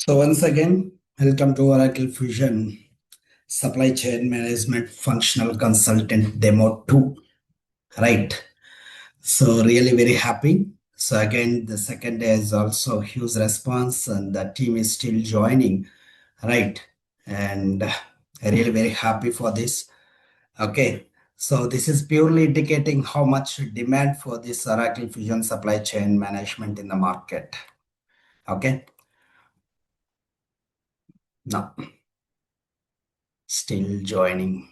So once again, welcome to Oracle Fusion Supply Chain Management Functional Consultant Demo 2. Right. So really very happy. So again, the second day is also huge response and the team is still joining. Right. And I really very happy for this. Okay. So this is purely indicating how much demand for this Oracle Fusion Supply Chain Management in the market. Okay. Now, still joining.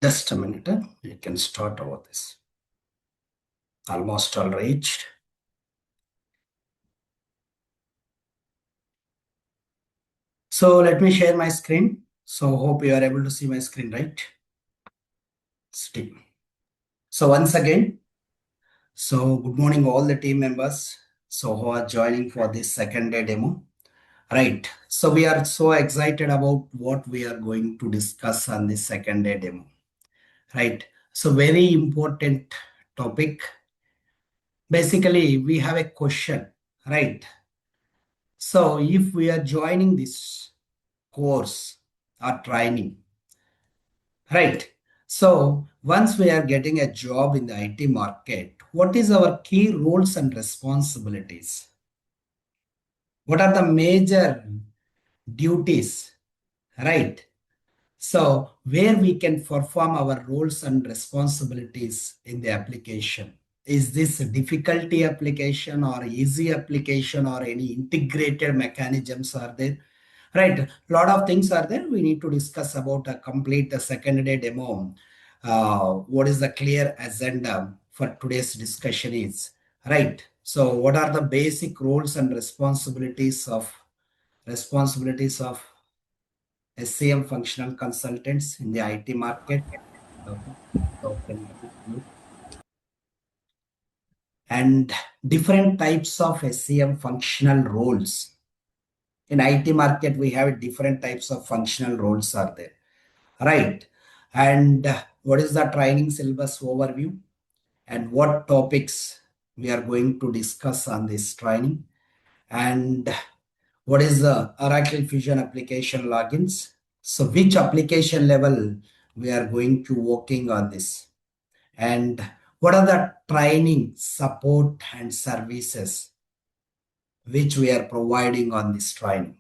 Just a minute, you can start over this. Almost all reached. So let me share my screen. So hope you are able to see my screen, right? Still. So once again, so good morning all the team members. So who are joining for this second day demo, right? So we are so excited about what we are going to discuss on this second day demo, right? So very important topic. Basically, we have a question, right? So if we are joining this course or training, right? So once we are getting a job in the IT market, what is our key roles and responsibilities? What are the major duties, right? So where we can perform our roles and responsibilities in the application. Is this a difficulty application or easy application or any integrated mechanisms are there? Right, a lot of things are there. We need to discuss about a complete second day demo. What is the clear agenda for today's discussion is, right? So what are the basic roles and responsibilities of SCM functional consultants in the IT market? Okay. So can you- and different types of SCM functional roles. In IT market, we have different types of functional roles are there. Right. And what is the training syllabus overview and what topics we are going to discuss on this training? And what is the Oracle Fusion application logins? So which application level we are going to working on this? And what are the training support and services which we are providing on this training?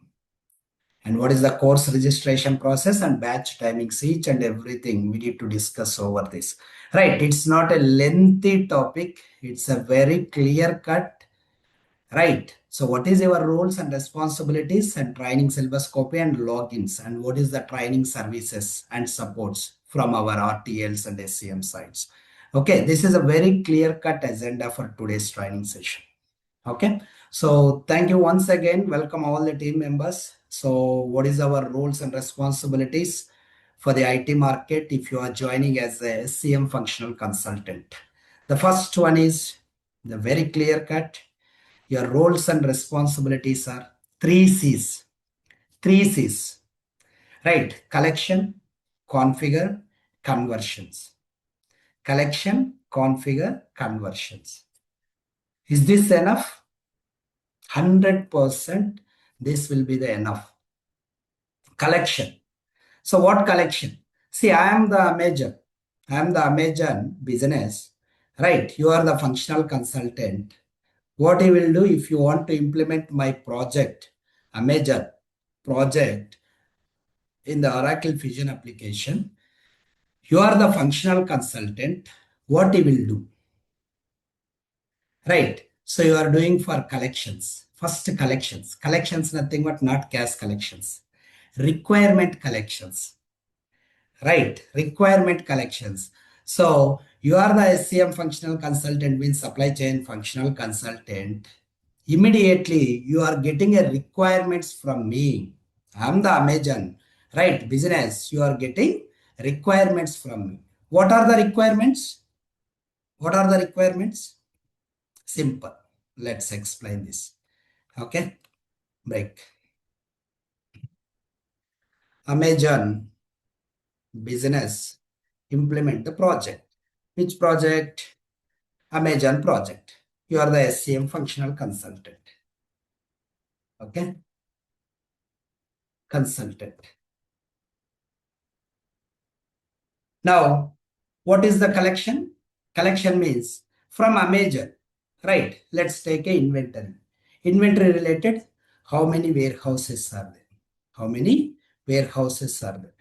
And what is the course registration process and batch timings, each and everything we need to discuss over this, right? It's not a lengthy topic, it's a very clear cut, right? So what is your roles and responsibilities and training syllabus copy and logins, and what is the training services and supports from our RTLs and SCM sites? Okay, this is a very clear cut agenda for today's training session. Okay, so thank you once again. Welcome all the team members. So what is our roles and responsibilities for the IT market if you are joining as a SCM functional consultant? The first one is the very clear cut. Your roles and responsibilities are three C's. Three C's, right? Collection, configure, conversions. Collection, configure, conversions. Is this enough? 100% this will be the enough. Collection. So what collection? See, I am the major. I am the Amazon business, right? You are the functional consultant. What you will do if you want to implement my project, a major project in the Oracle Fusion application, you are the functional consultant. What you will do? Right. So you are doing for collections. First collections. Collections, nothing but not cash collections. Requirement collections. Right. Requirement collections. So you are the SCM functional consultant, means supply chain functional consultant. Immediately you are getting a requirements from me. I'm the Amazon, right? Business, you are getting requirements from me. What are the requirements? What are the requirements? Simple. Let's explain this. Okay, break. Amazon business implement the project. Which project? Amazon project. You are the SCM functional consultant. Okay, consultant. Now, what is the collection? Collection means from Amazon, right? Let's take a inventory. Inventory related, how many warehouses are there? How many warehouses are there?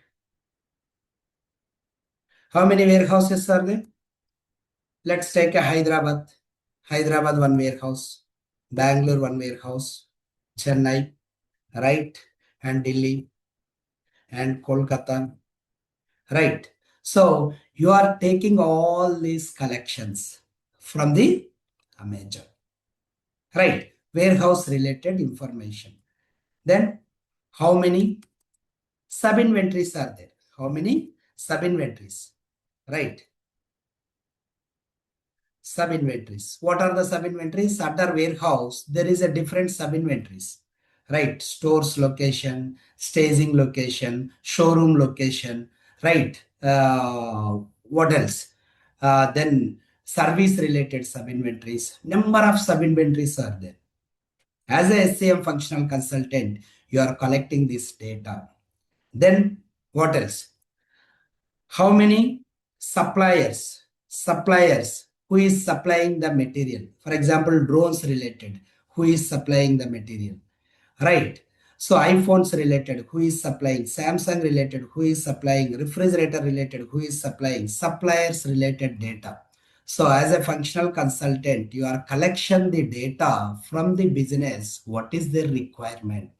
How many warehouses are there? Let's take a Hyderabad. Hyderabad one warehouse, Bangalore one warehouse, Chennai, right? And Delhi and Kolkata, right? So you are taking all these collections from the Amazon, right? Warehouse related information. Then how many sub inventories are there? How many sub inventories? Right? Sub inventories. What are the sub inventories? Under warehouse, there is a different sub inventories. Right? Stores location, staging location, showroom location, right? What else? Then service related sub inventories. Number of sub inventories are there. As a SCM functional consultant, you are collecting this data. Then what else? How many suppliers who is supplying the material? For example, drones related, who is supplying the material? Right. So iPhones related, who is supplying? Samsung related, who is supplying? Refrigerator related, who is supplying? Suppliers related data. So as a functional consultant, you are collection the data from the business. What is their requirement?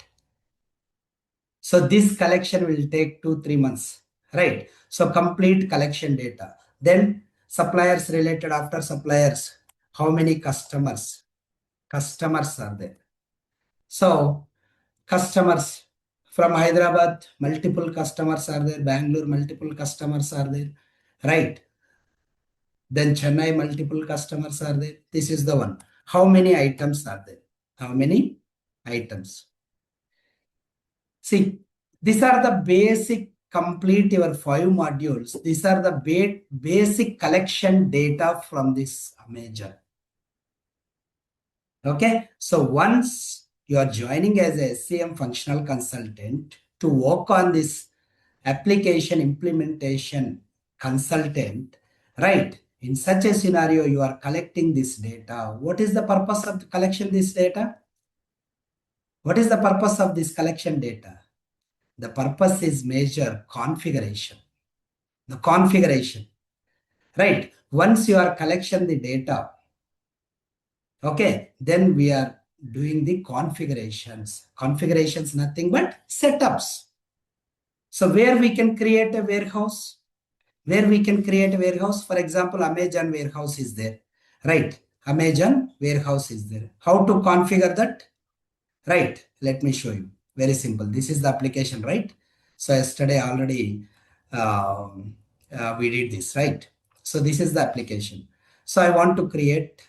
So this collection will take 2-3 months, right? So complete collection data. Then suppliers related, after suppliers, how many customers? Customers are there. So customers from Hyderabad, multiple customers are there. Bangalore, multiple customers are there, right? Then Chennai, multiple customers are there. This is the one. How many items are there? How many items? See, these are the basic, complete your 5 modules. These are the basic collection data from this Amazon. Okay, so once you are joining as a SCM functional consultant to work on this application implementation consultant, right? In such a scenario, you are collecting this data. What is the purpose of collection this data? What is the purpose of this collection data? The purpose is measure configuration. The configuration, right? Once you are collection the data, okay, then we are doing the configurations. Configurations, nothing but setups. So where we can create a warehouse, for example, Amazon warehouse is there, right? Amazon warehouse is there. How to configure that? Right, let me show you. Very simple. This is the application, right? So yesterday already we did this, right? So this is the application. So I want to create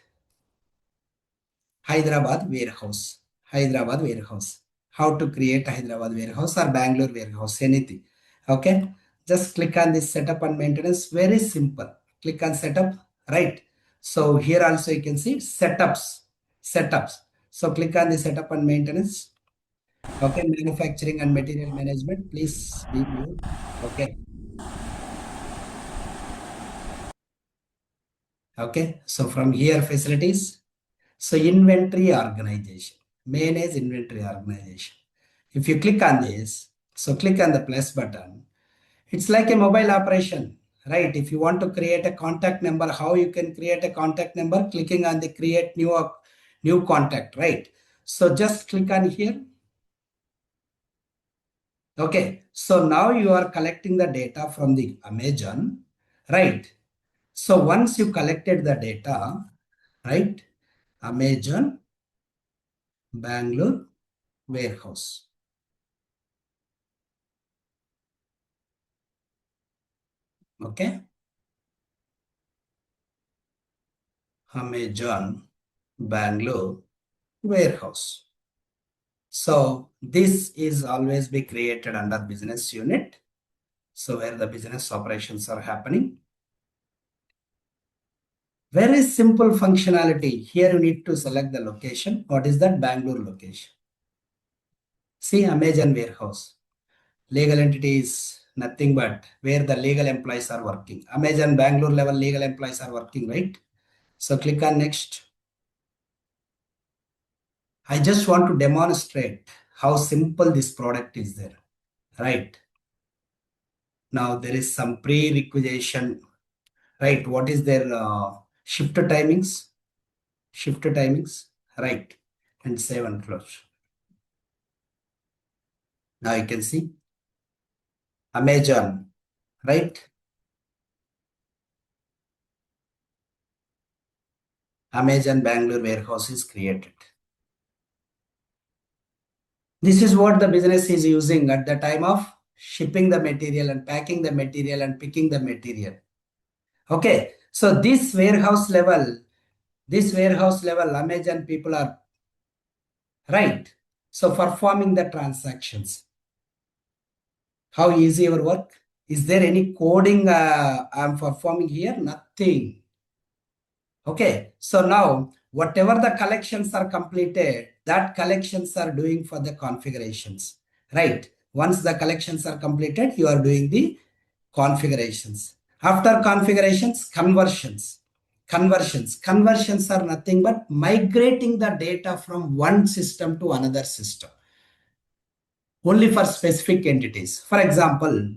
Hyderabad warehouse. Hyderabad warehouse. How to create Hyderabad warehouse or Bangalore warehouse, anything. Okay. Just click on this setup and maintenance. Very simple. Click on setup, right? So here also you can see setups. Setups. So click on the setup and maintenance. Okay, manufacturing and material management, please be mute. Okay. Okay. So from here, facilities. So inventory organization, manage inventory organization. If you click on this, so click on the plus button. It's like a mobile operation, right? If you want to create a contact number, how you can create a contact number? Clicking on the create new contact, right? So just click on here. Okay, so now you are collecting the data from the Amazon, right? So once you collected the data, right? Amazon Bangalore warehouse. Okay. Amazon Bangalore warehouse. So this is always be created under business unit. So where the business operations are happening. Very simple functionality. Here you need to select the location. What is that? Bangalore location. See Amazon warehouse. Legal entity is nothing but where the legal employees are working. Amazon Bangalore level legal employees are working, right? So click on next. I just want to demonstrate how simple this product is there, right? Now there is some pre-requisition, right? What is their shift timings? Shift timings, right? And save and close. Now you can see Amazon, right? Amazon Bangalore warehouse is created. This is what the business is using at the time of shipping the material and packing the material and picking the material. Okay, so this warehouse level, Amazon people are right. So performing the transactions. How easy your work? Is there any coding I'm performing here? Nothing. Okay, so now whatever the collections are completed, that collections are doing for the configurations, right? Once the collections are completed, you are doing the configurations. After configurations, conversions. Conversions are nothing but migrating the data from one system to another system only for specific entities. For example,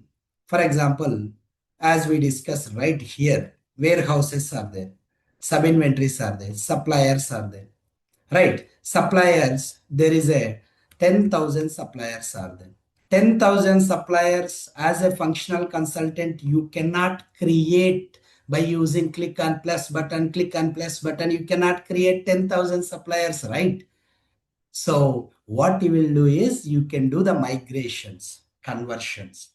as we discussed right here, warehouses are there, sub-inventories are there, suppliers are there, right? Suppliers, there is a 10,000 suppliers are there. 10,000 suppliers as a functional consultant, you cannot create by using click on plus button. You cannot create 10,000 suppliers, right? So what you will do is you can do the migrations, conversions.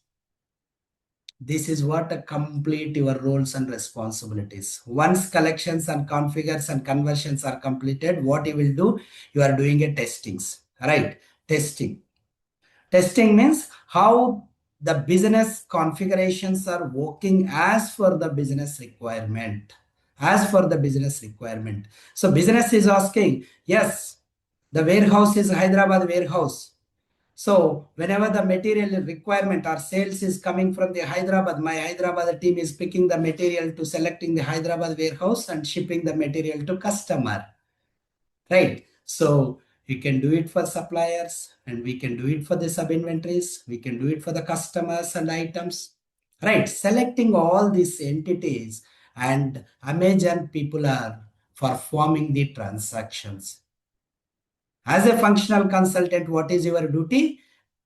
This is what a complete your roles and responsibilities. Once collections and configures and conversions are completed, what you will do, you are doing a testings, right? Testing. Testing means how the business configurations are working as for the business requirement. As for the business requirement. So business is asking, yes, the warehouse is Hyderabad warehouse. So whenever the material requirement or sales is coming from the Hyderabad, my Hyderabad team is picking the material to selecting the Hyderabad warehouse and shipping the material to customer, right? So you can do it for suppliers and we can do it for the sub inventories. We can do it for the customers and items, right? Selecting all these entities and Amazon people are performing the transactions. As a functional consultant, what is your duty?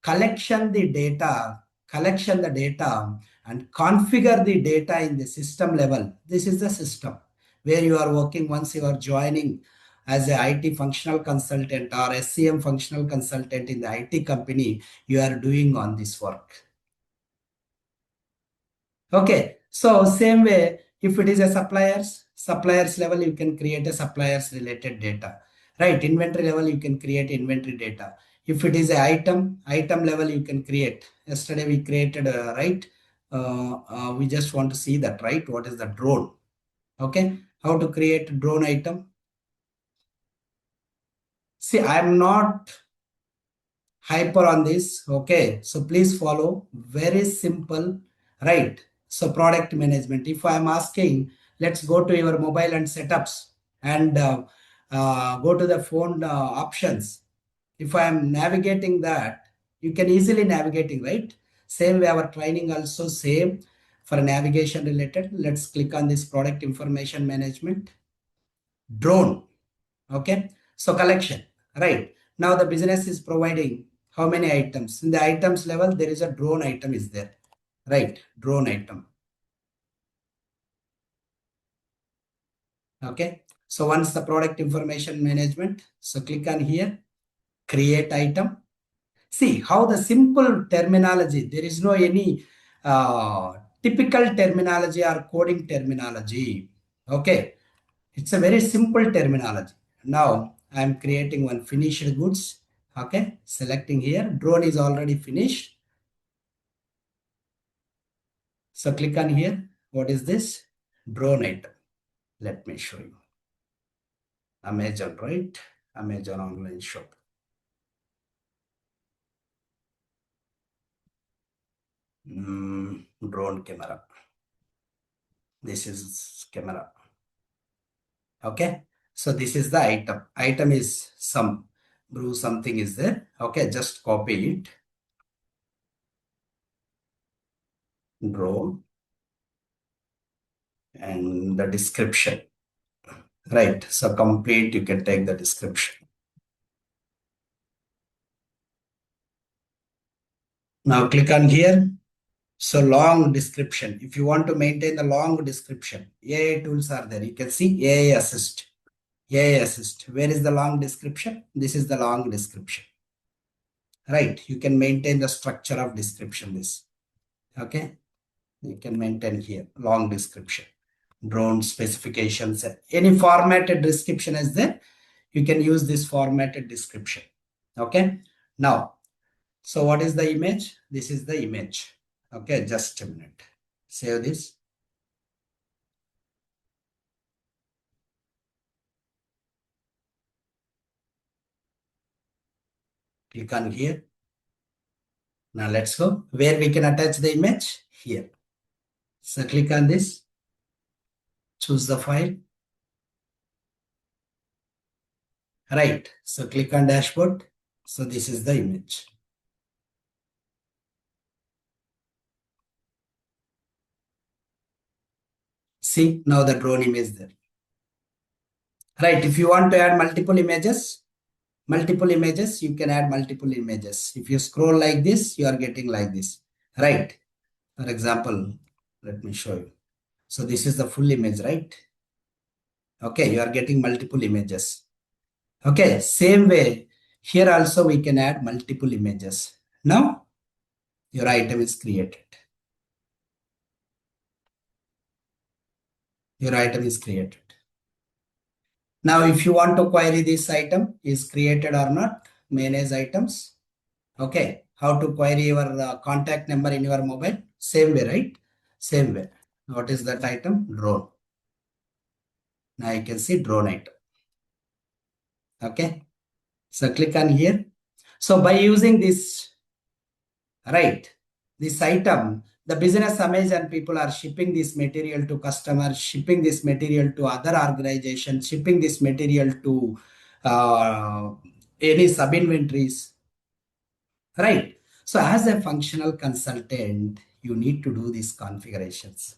Collection the data, collection the data and configure the data in the system level. This is the system where you are working once you are joining as a IT functional consultant or SCM functional consultant in the IT company, you are doing on this work. Okay, so same way, if it is a suppliers level, you can create a suppliers related data, right? Inventory level, you can create inventory data. If it is a item level, you can create. Yesterday we created, right? We just want to see that, right? What is the drone? Okay, how to create drone item? See, I'm not hyper on this. Okay, so please follow. Very simple, right? So product management. If I'm asking, let's go to your mobile and setups and go to the phone options. If I'm navigating that, you can easily navigating, right? Same way our training also same for navigation related. Let's click on this product information management drone. Okay, so collection, right? Now the business is providing how many items? In the items level, there is a drone item is there, right? Drone item. Okay, so once the product information management, so click on here, create item. See how the simple terminology, there is no any typical terminology or coding terminology. Okay, it's a very simple terminology. Now I'm creating one finished goods. Okay, selecting here, drone is already finished. So click on here. What is this? Drone item. Let me show you. Amazon, right? Amazon online shop. Drone camera. This is camera. Okay. So this is the item. Item is some brew something is there. Okay. Just copy it. Drone and the description. Right. So complete. You can take the description. Now click on here. So long description. If you want to maintain the long description, AI tools are there. You can see AI assist. AI assist. Where is the long description? This is the long description. Right. You can maintain the structure of description. This. Okay. You can maintain here long description. Drone specifications. Any formatted description is there. You can use this formatted description. Okay. Now, so what is the image? This is the image. Okay. Just a minute. Save this. Click on here. Now let's go. Where we can attach the image? Here. So click on this. Choose the file. Right. So click on dashboard. So this is the image. See, now the drone image there. Right. If you want to add multiple images, you can add multiple images. If you scroll like this, you are getting like this. Right. For example, let me show you. So this is the full image, right? Okay. You are getting multiple images. Okay. Same way, here also we can add multiple images. Now your item is created. Your item is created. Now, if you want to query this item is created or not, manage items. Okay. How to query your contact number in your mobile? Same way, right? Same way. What is that item? Drone. Now you can see drone item. Okay. So click on here. So by using this, right, this item, the business Amazon people are shipping this material to customers, shipping this material to other organizations, shipping this material to any sub inventories, right? So as a functional consultant, you need to do these configurations,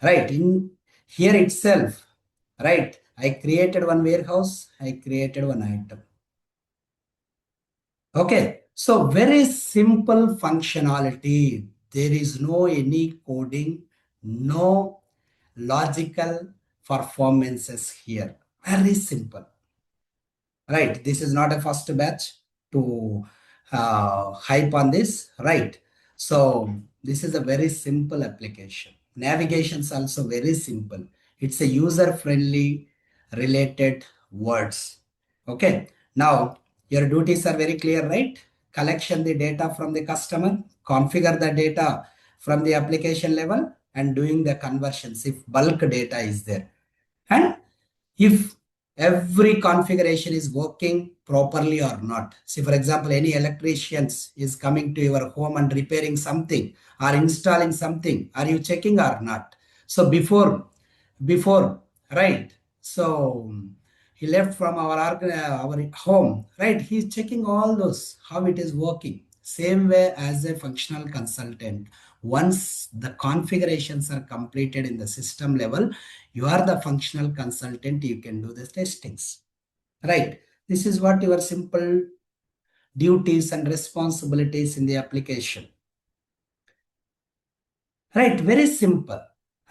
right? In here itself, right? I created one warehouse, I created one item. Okay, so very simple functionality. There is no any coding, no logical performances here. Very simple. Right, this is not a first batch to hype on this, right? So this is a very simple application. Navigation is also very simple. It's a user friendly related words. Okay, now your duties are very clear, right? Collection the data from the customer, configure the data from the application level, and doing the conversions if bulk data is there. And if every configuration is working properly or not. See, for example, any electricians is coming to your home and repairing something or installing something. Are you checking or not? So before, right? So he left from our home, right? He's checking all those, how it is working. Same way as a functional consultant. Once the configurations are completed in the system level, you are the functional consultant, you can do the testings, right? This is what your simple duties and responsibilities in the application, right? Very simple,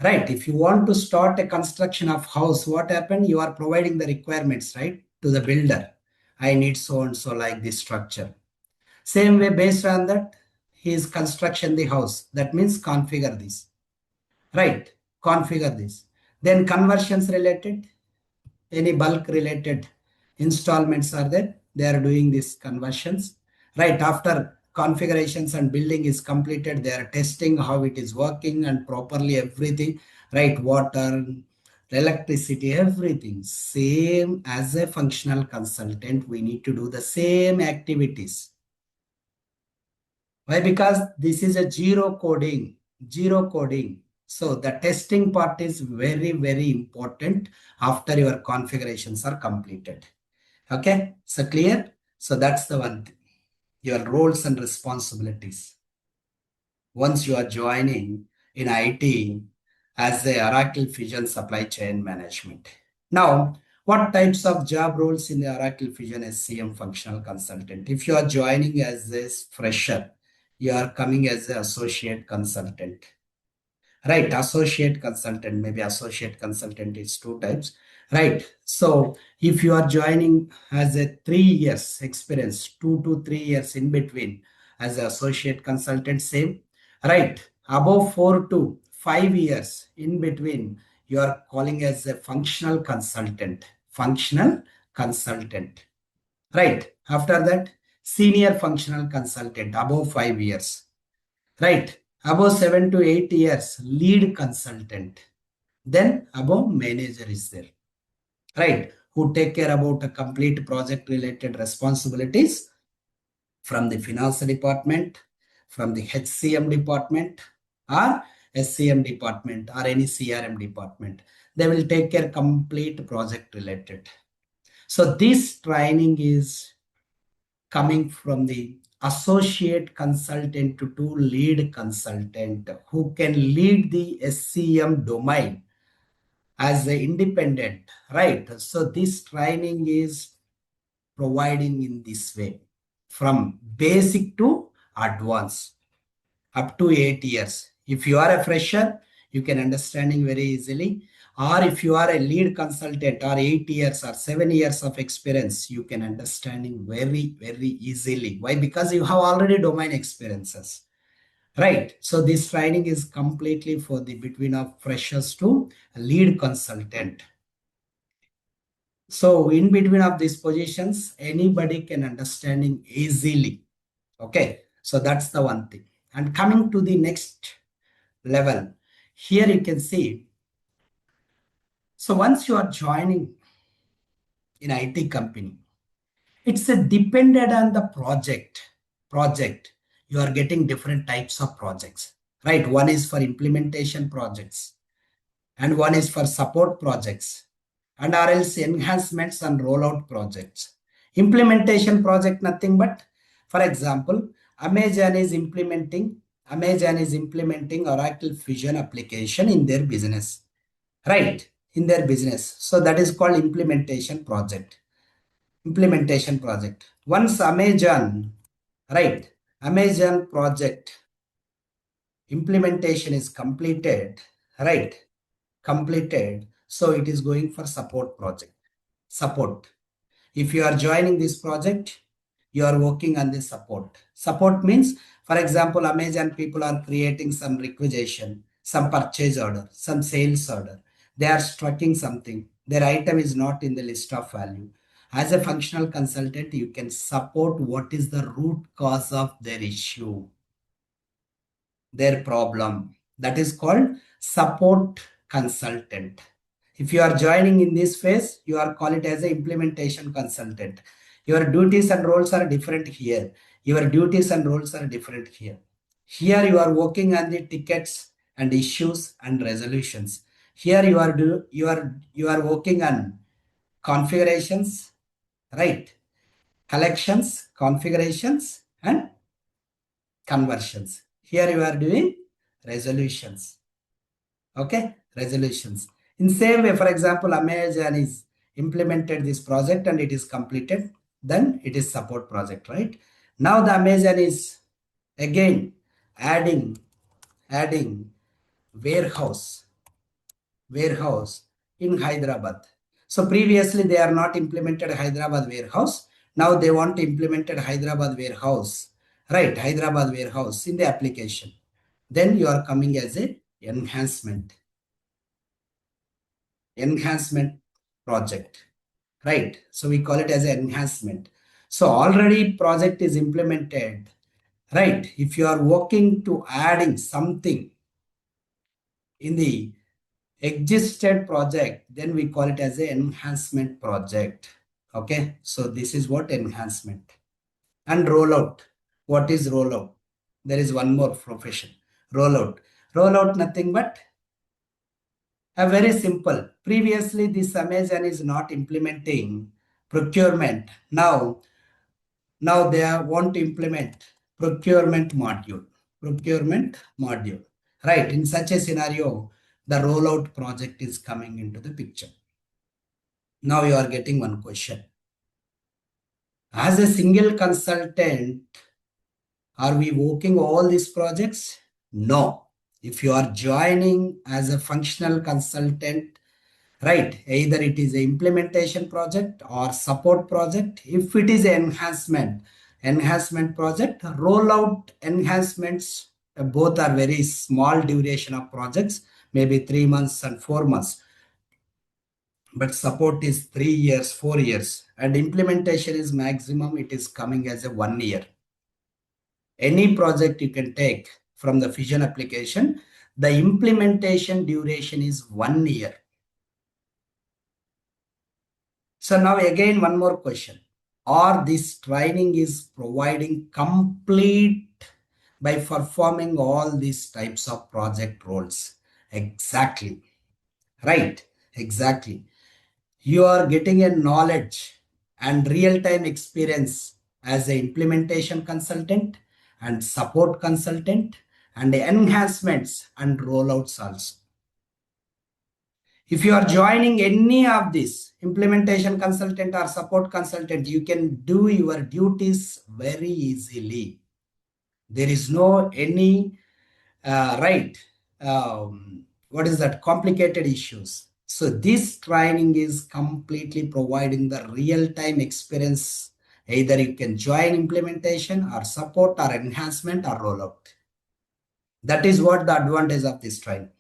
right? If you want to start a construction of house, what happened? You are providing the requirements, right, to the builder. I need so and so like this structure. Same way, based on that, he is construction the house. That means configure this. right? Configure this. Then conversions related, any bulk related installments are there, they are doing these conversions, right? After configurations and building is completed, they are testing how it is working and properly everything, right? Water, electricity, everything. Same as a functional consultant, we need to do the same activities. Why? Because this is a zero coding, zero coding. So the testing part is very, very important after your configurations are completed. Okay, so clear? So that's the one thing. Your roles and responsibilities. Once you are joining in IT as the Oracle Fusion Supply Chain Management. Now, what types of job roles in the Oracle Fusion SCM functional consultant? If you are joining as this fresher, you are coming as an associate consultant. Right, associate consultant, maybe associate consultant is two types. Right, so if you are joining as a 3 years experience, 2 to 3 years in between as an associate consultant, same. Right, above 4 to 5 years in between, you are calling as a functional consultant. Functional consultant. Right, after that, senior functional consultant, above 5 years. Right. Above 7 to 8 years, lead consultant. Then above manager is there. Right. Who take care about a complete project related responsibilities from the finance department, from the HCM department, or SCM department, or any CRM department. They will take care complete project related. So this training is coming from the associate consultant to lead consultant who can lead the SCM domain as an independent, right? So this training is providing in this way from basic to advanced up to 8 years. If you are a fresher, you can understanding very easily. Or if you are a lead consultant or 8 years or 7 years of experience, you can understanding very, very easily. Why? Because you have already domain experiences. Right. So this training is completely for the between of freshers to lead consultant. So in between of these positions, anybody can understanding easily. Okay. So that's the one thing. And coming to the next level, here you can see. So once you are joining in IT company, it's a dependent on the project. You are getting different types of projects, right? One is for implementation projects and one is for support projects and or else enhancements and rollout projects. Implementation project, nothing but, for example, Amazon is implementing Oracle Fusion application in their business, right? In their business. So that is called implementation project. Implementation project. Once Amazon, right? Amazon project implementation is completed, right? Completed. So it is going for support project. Support. If you are joining this project, you are working on the support. Support means, for example, Amazon people are creating some requisition, some purchase order, some sales order. They are structuring something. Their item is not in the list of value. As a functional consultant, you can support what is the root cause of their issue, their problem. That is called support consultant. If you are joining in this phase, you are call it as a implementation consultant. Your duties and roles are different here. Your duties and roles are different here. Here you are working on the tickets and issues and resolutions. Here you are working on configurations, right? Collections, configurations, and conversions. Here you are doing resolutions. Okay, resolutions. In same way, for example, Amazon is implemented this project and it is completed. Then it is support project, right? Now the Amazon is again adding warehouse in Hyderabad. So previously they are not implemented Hyderabad warehouse. Now they want to implement Hyderabad warehouse, right? Hyderabad warehouse in the application. Then you are coming as a enhancement, enhancement project, right? So we call it as an enhancement. So already project is implemented, right? If you are working to adding something in the existed project, then we call it as an enhancement project. Okay, so this is what enhancement. And rollout. What is rollout? There is one more profession. Rollout. Rollout nothing but a very simple. Previously, this Amazon is not implementing procurement. Now they want to implement procurement module. Procurement module. Right. In such a scenario, the rollout project is coming into the picture. Now you are getting one question. As a single consultant, are we working all these projects? No. If you are joining as a functional consultant, right, either it is an implementation project or support project. If it is an enhancement project, rollout enhancements, both are very small duration of projects, maybe 3 months and 4 months. But support is 3 years, 4 years, and implementation is maximum, it is coming as a 1 year. Any project you can take from the Fusion application, the implementation duration is 1 year. So now again, one more question. Or this training is providing complete by performing all these types of project roles? Exactly. Right. Exactly. You are getting a knowledge and real-time experience as an implementation consultant and support consultant and enhancements and rollouts also. If you are joining any of this implementation consultant or support consultant, you can do your duties very easily. There is no any right. What is that? Complicated issues. So this training is completely providing the real-time experience. Either you can join implementation or support or enhancement or rollout. That is what the advantage of this training.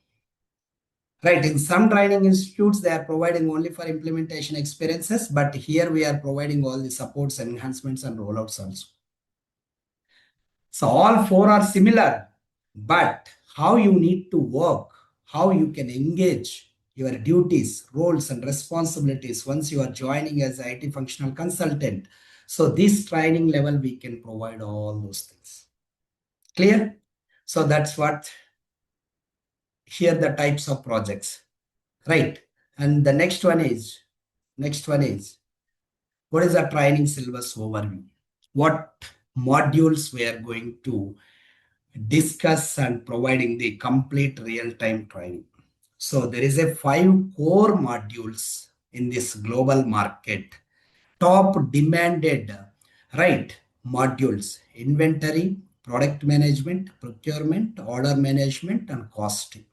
Right, in some training institutes, they are providing only for implementation experiences, but here we are providing all the supports, enhancements, and rollouts also. So all four are similar, but how you need to work, how you can engage your duties, roles, and responsibilities once you are joining as IT functional consultant. So this training level, we can provide all those things. Clear? So that's what here the types of projects. Right. And the next one is, what is the training syllabus overview? What modules we are going to discuss and providing the complete real-time training. So there is a 5 core modules in this global market. Top demanded, right, modules: inventory, product management, procurement, order management, and costing.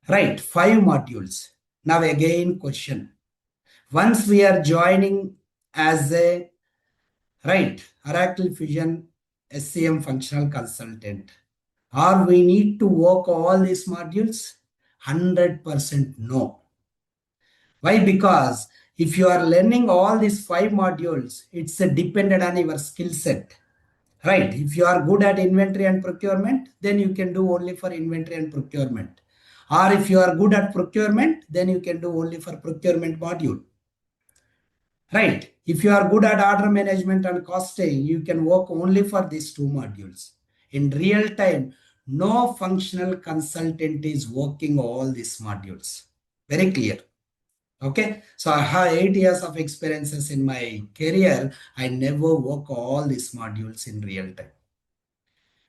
Right, 5 modules. Now again question. Once we are joining as a, right, Oracle Fusion SCM functional consultant, or we need to work all these modules? 100% no. Why? Because if you are learning all these 5 modules, it's dependent on your skill set. Right. If you are good at inventory and procurement, then you can do only for inventory and procurement. Or if you are good at procurement, then you can do only for procurement module. Right. If you are good at order management and costing, you can work only for these 2 modules. In real time, no functional consultant is working all these modules. Very clear. Okay. So I have 8 years of experiences in my career. I never work all these modules in real time.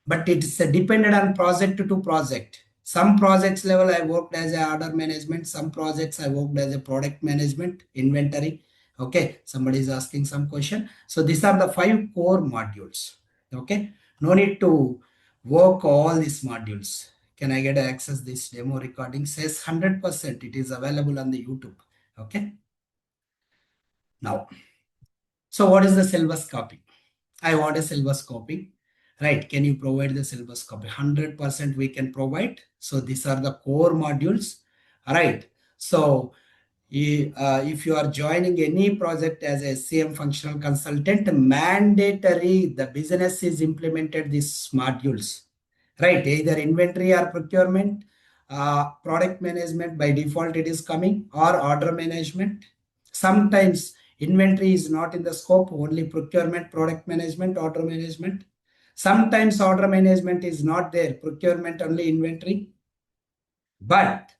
But it's dependent on project to project. Some projects level I worked as a order management, some projects I worked as a product management, inventory. Okay, somebody is asking some question. So these are the 5 core modules. Okay, no need to work all these modules. Can I get access this demo recording? Says 100%. It is available on the YouTube. Okay. Now, so what is the syllabus copy? I want a syllabus copy. Right? Can you provide the syllabus copy? 100% we can provide. So these are the core modules. Right? So if you are joining any project as a SCM functional consultant, mandatory the business is implemented these modules, right? Either inventory or procurement, product management by default it is coming, or order management. Sometimes inventory is not in the scope, only procurement, product management, order management. Sometimes order management is not there, procurement only inventory. But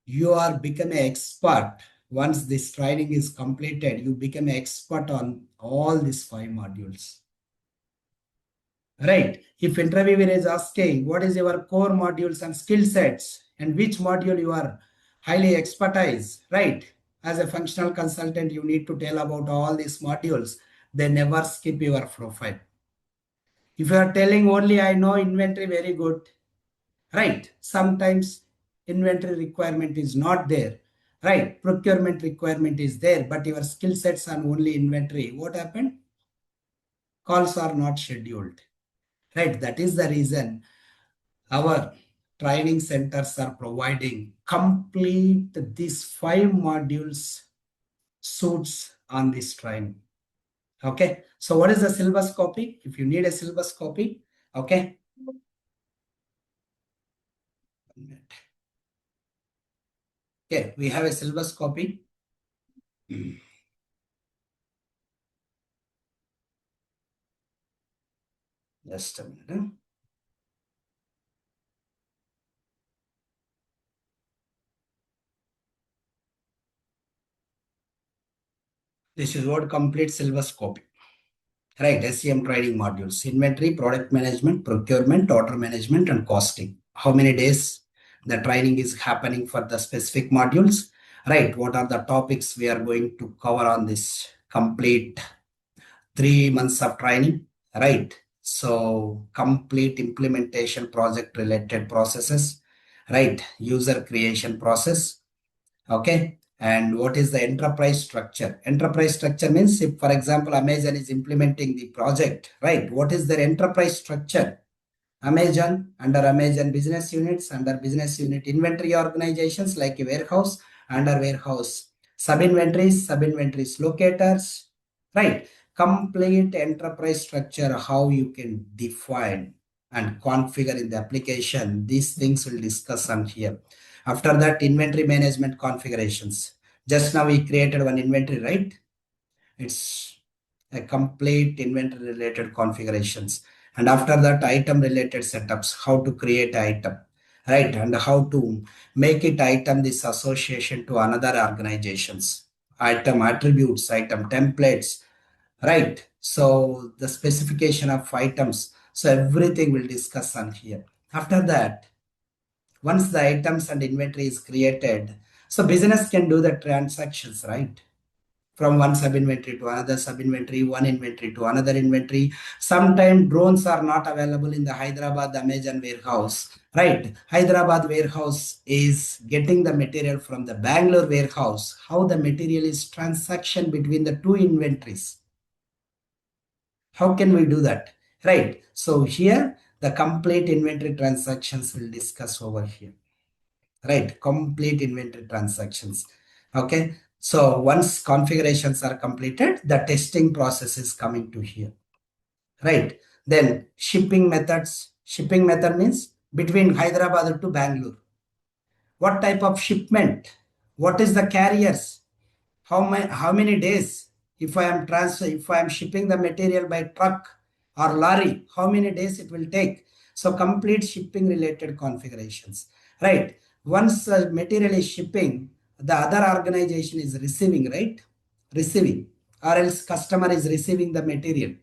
you are become an expert. Once this training is completed, you become an expert on all these 5 modules. Right? If interviewer is asking what is your core modules and skill sets and which module you are highly expertise, right? As a functional consultant, you need to tell about all these modules. They never skip your profile. If you are telling only I know inventory very good, right? Sometimes inventory requirement is not there, right? Procurement requirement is there, but your skill sets are only inventory. What happened? Calls are not scheduled, right? That is the reason our training centers are providing complete these 5 modules suits on this training. Okay. So what is the syllabus copy? If you need a syllabus copy, okay. Okay, we have a syllabus copy. Just a minute. This is what complete syllabus copy. Right, SCM training modules, inventory, product management, procurement, order management, and costing. How many days the training is happening for the specific modules? Right, what are the topics we are going to cover on this complete 3 months of training? Right, so complete implementation project related processes, right, user creation process. Okay. And what is the enterprise structure? Enterprise structure means if, for example, Amazon is implementing the project, right? What is their enterprise structure? Amazon, under Amazon business units, under business unit inventory organizations like a warehouse, under warehouse sub-inventories, locators, right? Complete enterprise structure, how you can define and configure in the application. These things we'll discuss on here. After that, inventory management configurations. Just now we created one inventory, right? It's a complete inventory related configurations. And after that, item related setups, how to create item, right? And how to make it item this association to another organizations, item attributes, item templates, right? So the specification of items. So everything we'll discuss on here. After that, once the items and inventory is created, so business can do the transactions, right? From one sub inventory to another sub inventory, one inventory to another inventory. Sometimes drones are not available in the Hyderabad Amazon warehouse, right? Hyderabad warehouse is getting the material from the Bangalore warehouse. How the material is transaction between the two inventories? How can we do that? Right. So here the complete inventory transactions will discuss over here. Right, complete inventory transactions. Okay, so once configurations are completed, the testing process is coming to here. Right, then shipping methods. Shipping method means between Hyderabad to Bangalore. What type of shipment? What is the carriers? How many days? If I am shipping the material by truck or lorry, how many days it will take? So complete shipping related configurations, right? Once material is shipping, the other organization is receiving, right? Receiving, or else customer is receiving the material,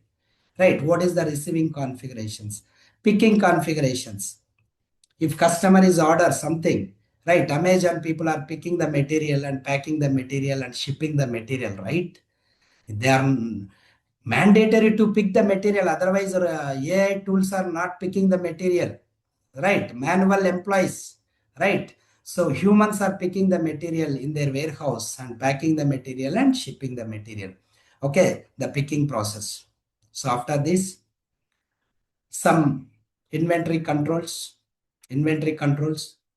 right? What is the receiving configurations? Picking configurations. If customer is order something, right? Amazon people are picking the material and packing the material and shipping the material, right? They are mandatory to pick the material, otherwise AI tools are not picking the material, right? Manual employees, right? So humans are picking the material in their warehouse and packing the material and shipping the material. Okay, the picking process. So after this, some inventory controls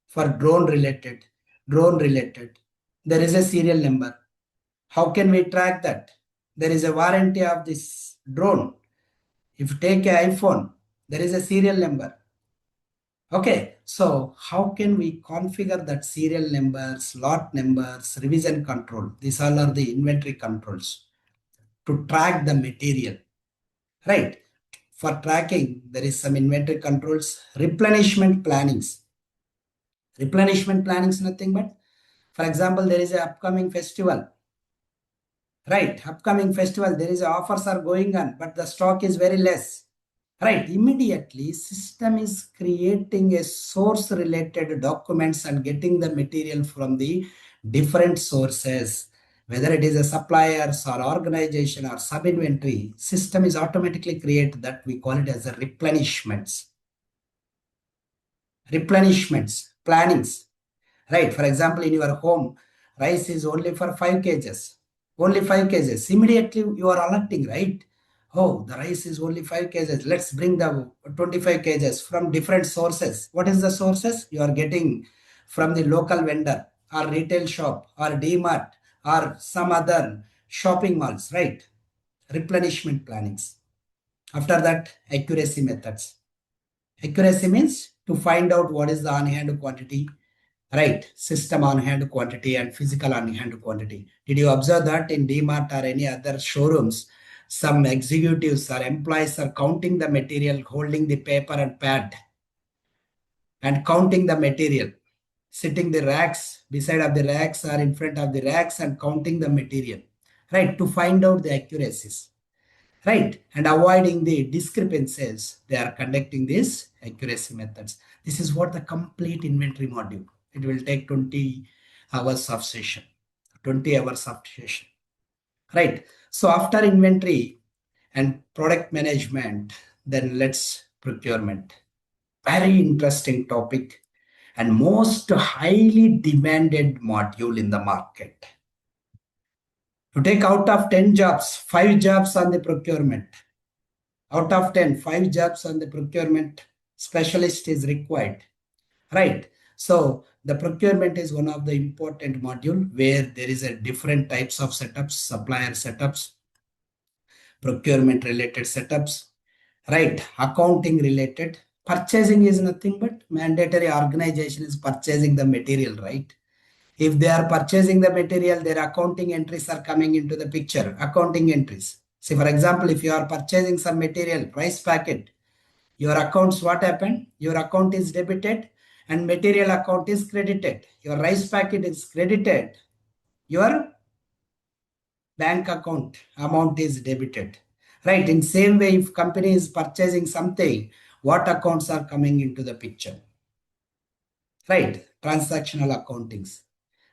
for drone related. There is a serial number. How can we track that? There is a warranty of this drone. If you take an iPhone, there is a serial number. Okay, so how can we configure that serial numbers, lot numbers, revision control? These all are the inventory controls to track the material, right? For tracking, there is some inventory controls, replenishment plannings. Replenishment planning is nothing but, for example, there is an upcoming festival, right? Upcoming festival, there is offers are going on, but the stock is very less, right? Immediately, system is creating a source related documents and getting the material from the different sources. Whether it is a suppliers or organization or sub inventory, system is automatically create that we call it as a replenishments, plannings, right? For example, in your home, rice is only for 5 kgs, only 5 kgs. Immediately you are alerting, right? Oh, the rice is only 5 kgs. Let's bring the 25 kgs from different sources. What is the sources? You are getting from the local vendor or retail shop or DMart or some other shopping malls, right? Replenishment plannings. After that, accuracy methods. Accuracy means to find out what is the on-hand quantity, right? System on-hand quantity and physical on-hand quantity. Did you observe that in DMart or any other showrooms, some executives or employees are counting the material, holding the paper and pad and counting the material, sitting the racks beside of the racks or in front of the racks and counting the material, right? To find out the accuracies, right? And avoiding the discrepancies, they are conducting these accuracy methods. This is what the complete inventory module. It will take 20 hours of session, 20 hours of session, right? So after inventory and product management, then let's procurement. Very interesting topic and most highly demanded module in the market. To take out of 10 jobs, 5 jobs on the procurement. Out of 10, 5 jobs on the procurement specialist is required, right? So the procurement is one of the important module where there is a different types of setups, supplier setups, procurement related setups, right? Accounting related. Purchasing is nothing but mandatory organization is purchasing the material, right? If they are purchasing the material, their accounting entries are coming into the picture. Accounting entries. See, for example, if you are purchasing some material, rice packet, your accounts, what happened? Your account is debited and material account is credited. Your rice packet is credited. Your bank account amount is debited. Right. In same way, if company is purchasing something, what accounts are coming into the picture? Right. Transactional accountings.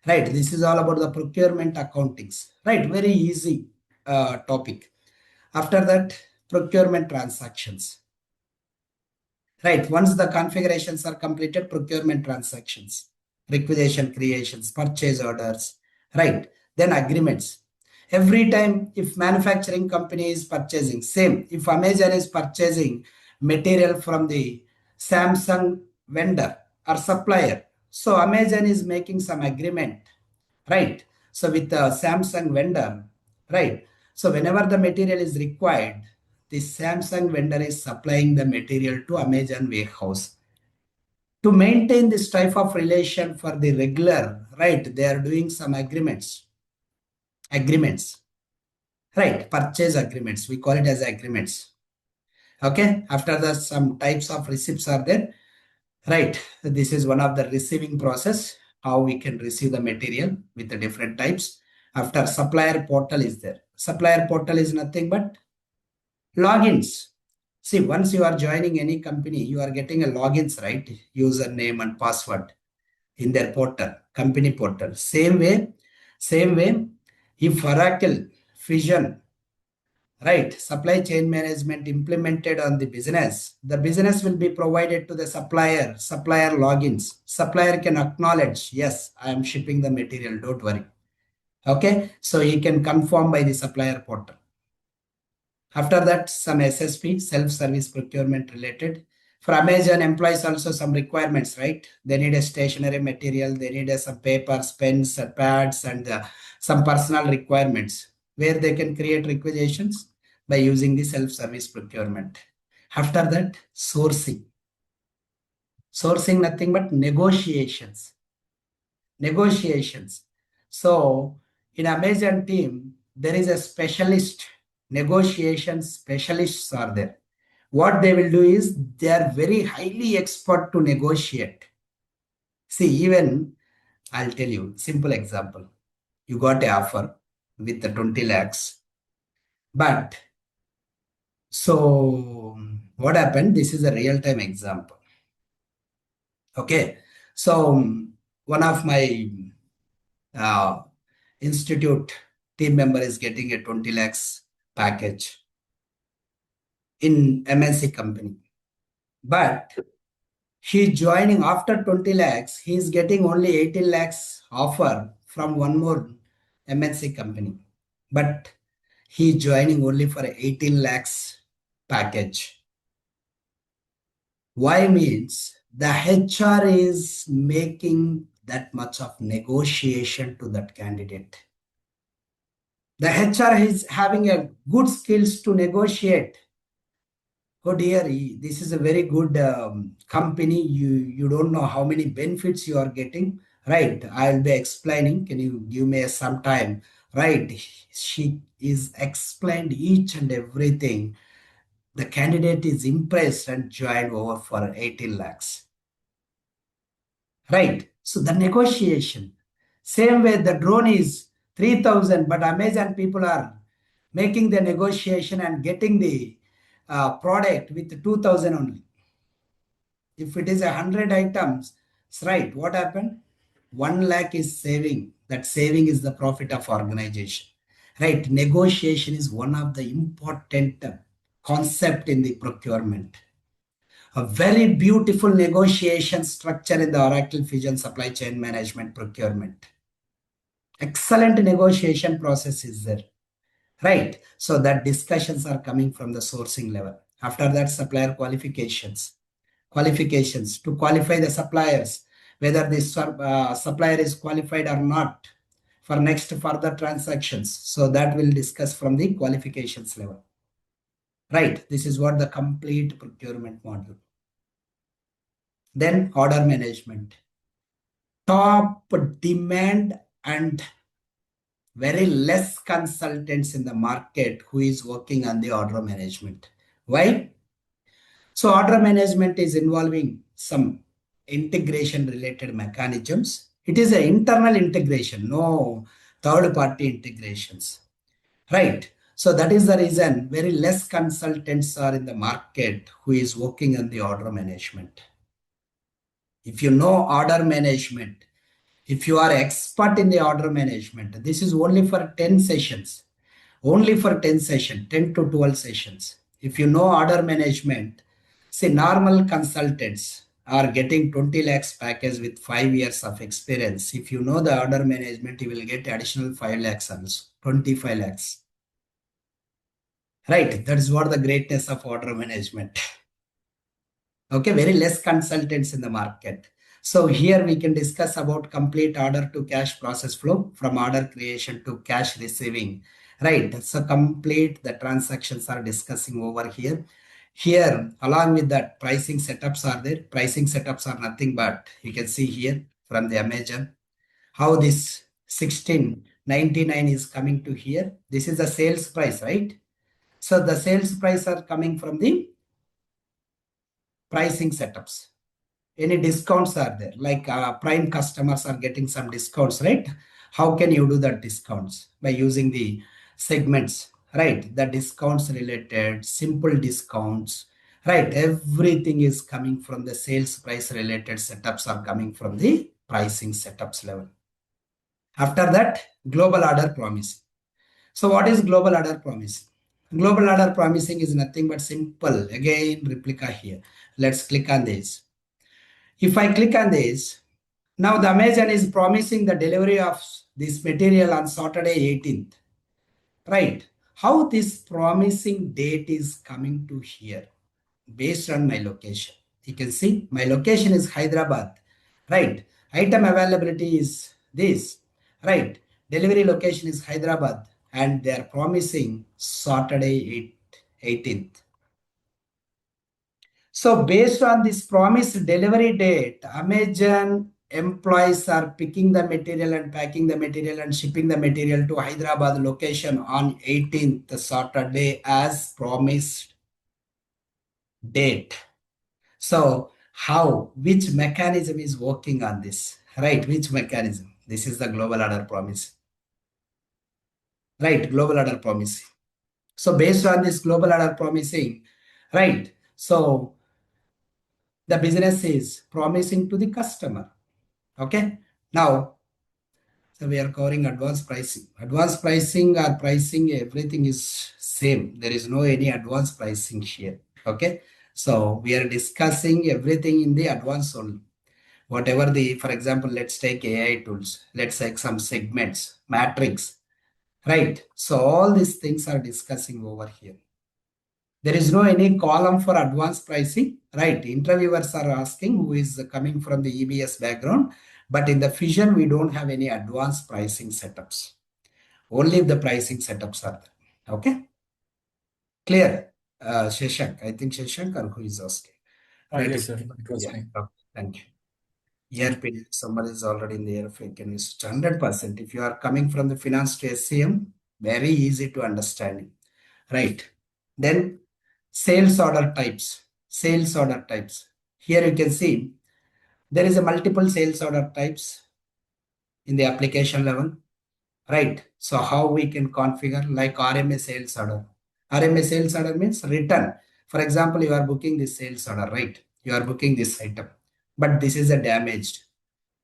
Right. This is all about the procurement accountings. Right. Very easy topic. After that, procurement transactions. Right. Once the configurations are completed, procurement transactions, requisition creations, purchase orders. Right. Then agreements. Every time if manufacturing company is purchasing, same. If Amazon is purchasing material from the Samsung vendor or supplier, so Amazon is making some agreement, right? So with the Samsung vendor, right? So whenever the material is required, the Samsung vendor is supplying the material to Amazon warehouse. To maintain this type of relation for the regular, right? They are doing some agreements, right? Purchase agreements. We call it as agreements. Okay. After that, some types of receipts are there, right? This is one of the receiving process, how we can receive the material with the different types. After supplier portal is there. Supplier portal is nothing but logins. See, once you are joining any company, you are getting a logins, right? Username and password in their portal, company portal. Same way, if Oracle Fusion, right, supply chain management implemented on the business will be provided to the supplier logins. Supplier can acknowledge, yes, I am shipping the material, don't worry. Okay, so he can confirm by the supplier portal. After that, some SSP, self-service procurement related. For Amazon employees also some requirements, right? They need a stationery material, they need some papers, pens, pads, and some personal requirements where they can create requisitions by using the self-service procurement. After that, sourcing. Sourcing nothing but negotiations. Negotiations. So in Amazon team, there is a specialist, negotiation specialists are there. What they will do is they are very highly expert to negotiate. See, even I'll tell you, simple example. You got a offer with the 20 lakhs, but so what happened? This is a real-time example. Okay. So one of my uh, institute team member is getting a 20 lakhs package in MNC company. But he's joining after 20 lakhs, he's getting only 18 lakhs offer from one more MNC company. But he's joining only for 18 lakhs package. Why means the HR is making that much of negotiation to that candidate. The HR is having a good skills to negotiate. Oh dear, this is a very good company. You don't know how many benefits you are getting. Right. I'll be explaining. Can you give me some time? Right. She is explained each and everything. The candidate is impressed and joined over for 18 lakhs. Right. So the negotiation. Same way the drone is 3,000, but Amazon people are making the negotiation and getting the product with 2,000 only. If it is 100 items, right, what happened? 1 lakh is saving. That saving is the profit of organization. Right. Negotiation is one of the important concept in the procurement. A very beautiful negotiation structure in the Oracle Fusion supply chain management procurement. Excellent negotiation process is there. Right. So that discussions are coming from the sourcing level. After that, supplier qualifications. Qualifications to qualify the suppliers, whether this supplier is qualified or not for next further transactions. So that we'll discuss from the qualifications level. Right. This is what the complete procurement model. Then order management. Top demand and very less consultants in the market who is working on the order management. Why? So order management is involving some integration related mechanisms. It is an internal integration, no third party integrations. Right. So that is the reason very less consultants are in the market who is working on the order management. If you know order management, if you are expert in the order management, this is only for 10 sessions, only for 10 sessions, 10 to 12 sessions. If you know order management, see normal consultants are getting 20 lakhs package with 5 years of experience. If you know the order management, you will get additional 5 lakhs also, 25 lakhs. Right. That is what the greatness of order management. Okay, very less consultants in the market. So here we can discuss about complete order to cash process flow from order creation to cash receiving. Right. So complete the transactions are discussing over here. Here, along with that, pricing setups are there. Pricing setups are nothing but you can see here from the Amazon how this 1699 is coming to here. This is the sales price, right? So the sales price are coming from the pricing setups. Any discounts are there, like prime customers are getting some discounts, right? How can you do that discounts? By using the segments, right? The discounts related, simple discounts, right? Everything is coming from the sales price related setups are coming from the pricing setups level. After that, global order promise. So what is global order promise? Global order promising is nothing but simple. Again, replica here. Let's click on this. If I click on this, now the Amazon is promising the delivery of this material on Saturday 18th. Right. how this promising date is coming to here based on my location. You can see my location is Hyderabad, right? Item availability is this, right? Delivery location is Hyderabad, and they are promising Saturday 18th. So based on this promised delivery date, Amazon employees are picking the material and packing the material and shipping the material to Hyderabad location on 18th Saturday as promised date. So how, which mechanism is working on this, right? Which mechanism? This is the global order promise, right? Global order promise. So based on this global order promising, right? So the business is promising to the customer. Okay. Now, so we are covering advanced pricing. Advanced pricing or pricing, everything is same. There is no any advanced pricing here. Okay. So we are discussing everything in the advanced only. Whatever the, for example, let's take AI tools. Let's take some segments, matrix, right? So all these things are discussing over here. There is no any column for advanced pricing, right? Interviewers are asking who is coming from the EBS background, but in the Fusion, we don't have any advanced pricing setups. Only the pricing setups are there. Okay, clear? Shashank, I think Shashank or who is asking. Right. Yes, sir. It was Yeah. me. Okay. Thank you. ERP, somebody is already in the ERP, can use 100%. If you are coming from the finance to SCM, very easy to understand. Right. Then sales order types. Sales order types. Here you can see there is a multiple sales order types in the application level. Right. So how we can configure like RMA sales order. RMA sales order means return. For example, you are booking this sales order, right? You are booking this item, but this is a damaged.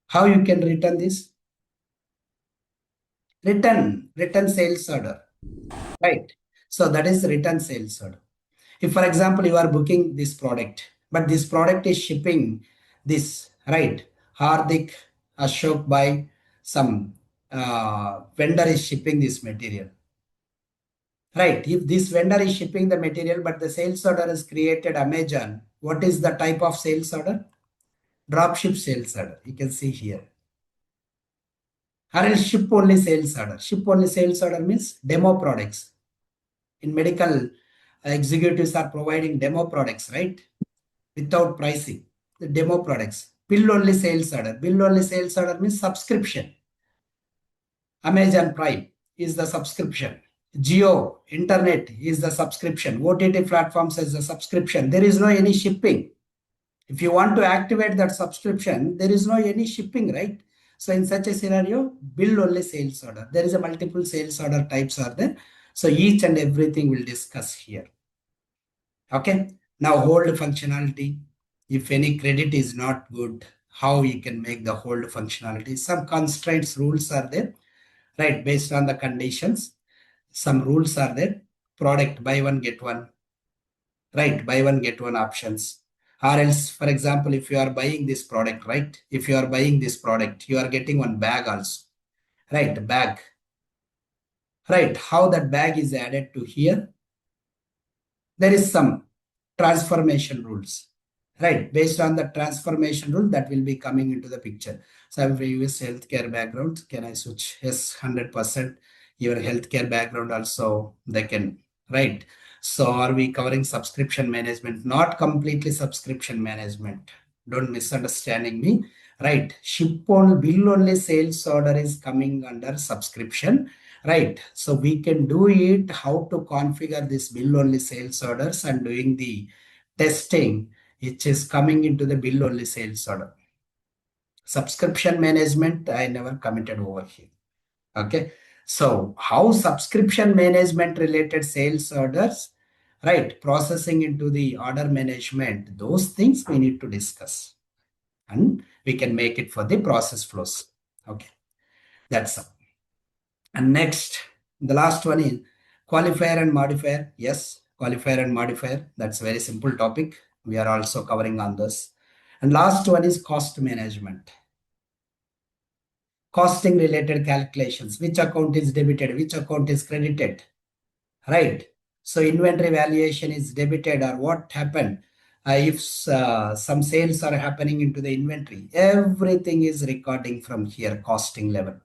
How you can return this? Return sales order, right? So that is return sales order. If, for example, you are booking this product, but this product is shipping this, right? Hardik Ashok by some vendor is shipping this material, right? If this vendor is shipping the material, but the sales order is created Amazon, what is the type of sales order? Dropship sales order. You can see here. Or else ship only sales order. Ship only sales order means demo products. In medical, executives are providing demo products, right? Without pricing. The demo products. Bill only sales order. Bill only sales order means subscription. Amazon Prime is the subscription. Geo Internet is the subscription. OTT platforms is the subscription. There is no any shipping. If you want to activate that subscription, there is no any shipping, right? So in such a scenario, bill only sales order. There is a multiple sales order types are there. So each and everything we'll discuss here. Okay. Now hold functionality. If any credit is not good, how you can make the hold functionality. Some constraints rules are there, right? Based on the conditions. Some rules are there. Product buy one, get one, right? Buy one, get one options. Or else, for example, if you are buying this product, right? If you are buying this product, you are getting one bag also, right? Bag, right? How that bag is added to here? There is some transformation rules, right? Based on the transformation rule that will be coming into the picture. So I'm from US healthcare background. Can I switch? Yes, 100%. Your healthcare background also they can, right? So are we covering subscription management? Not completely subscription management. Don't misunderstanding me, right? Ship on bill only sales order is coming under subscription, right? So we can do it how to configure this bill only sales orders and doing the testing, which is coming into the bill only sales order. Subscription management, I never committed over here. Okay. So how subscription management related sales orders, right? Processing into the order management, those things we need to discuss and we can make it for the process flows. Okay. That's all. And next, the last one is qualifier and modifier. Yes, qualifier and modifier. That's a very simple topic. We are also covering on this. And last one is cost management. Costing related calculations. Which account is debited? Which account is credited? right? So inventory valuation is debited, or what happened if some sales are happening into the inventory, everything is recording from here, costing level.